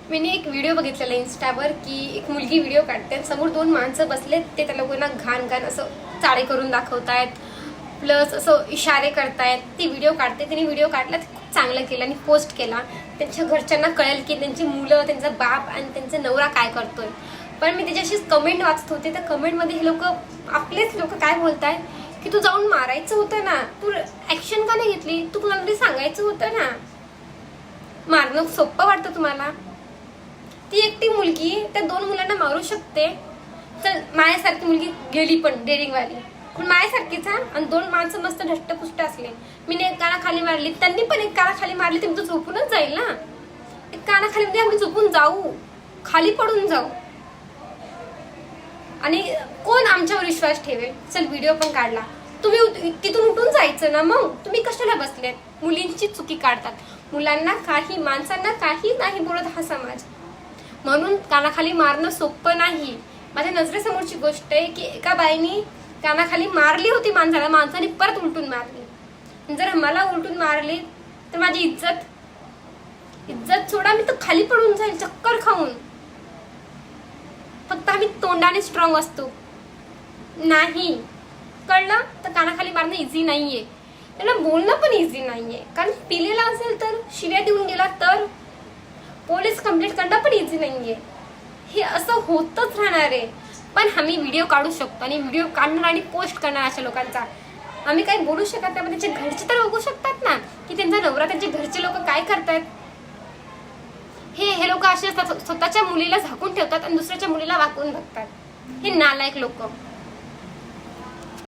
मी एक व्हिडिओ बघितलेला इन्स्टावर की एक मुलगी व्हिडिओ काढते, समोर दोन माणसं बसलेत, ते त्या लोकांना घाण घाण असं चाळे करून दाखवतायत, प्लस असं इशारे करतायत. ती व्हिडिओ काढते, तिने व्हिडिओ काढला, खूप चांगलं केलं आणि पोस्ट केला. त्यांच्या घरच्यांना कळेल की त्यांची मुलं, त्यांचा बाप आणि त्यांचा नवरा काय करतोय. पण मी त्याच्याशी कमेंट वाचत होते, त्या कमेंटमध्ये हे लोक, आपलेच लोक काय बोलताय की तू जाऊन मारायचं होतं ना, तू ऍक्शन का नाही घेतली, तू कुणाला तरी सांगायचं होतं ना. मारणं सोपं वाटतं तुम्हाला? ती एकटी मुलगी त्या दोन मुलांना मारू शकते. तर माझ्यासारखी मुलगी गेली पण डेअरिंगवाली, पण माझ्यासारखीच हा. आणि दोन माणसं मस्त धष्टपुष्ट असले, मी एक कानाखाली मारली, त्यांनी पण एक कानाखाली मारली, तर मी तर झोपूनच जाईल ना. एक कानाखाली मध्ये आम्ही झोपून जाऊ, खाली पडून जाऊ, आणि कोण आमच्यावर विश्वास ठेवेल. चल व्हिडिओ पण काढला, तुम्ही तिथून उठून जायचं ना. मग तुम्ही कशाला बसलेत? मुलींची चुकी काढतात, मुलांना काही, माणसांना काही नाही बोलत हा समाज. म्हणून कानाखाली मारणं सोपं नाही. माझ्या नजरेसमोरची गोष्ट आहे की एका बाईनी कानाखाली मारली होती माणसाला, माणसाने परत उलटून मारली. जर मला उलटून मारली तर माझी इज्जत सोडा, मी तर खाली पडून जाईल चक्कर खाऊन. फक्त आम्ही तोंडाने स्ट्रॉंग असतो. नाही कळलं तर कानाखाली मारणं इझी नाहीये, त्यांना बोलणं पण इझी नाहीये. कारण पिलेला असेल तर, शिव्या देऊन गेला तर, पोलीस कंप्लेंट करणं पण इझी नाहीये. हे असं होतच राहणार आहे. पण आम्ही व्हिडिओ काढू शकतो आणि व्हिडिओ काढणार आणि पोस्ट करणार अशा लोकांचा. आम्ही काही बोलू शकत नाही, पण त्यांचे घरचे तर बघू शकतात ना की त्यांचा नवरा, त्यांचे घरचे लोक काय करतायत. हे लोक असे स्वतःच्या मुलीला झाकून ठेवतात आणि दुसऱ्याच्या मुलीला वाकवून बघतात. हे नालायक लोक.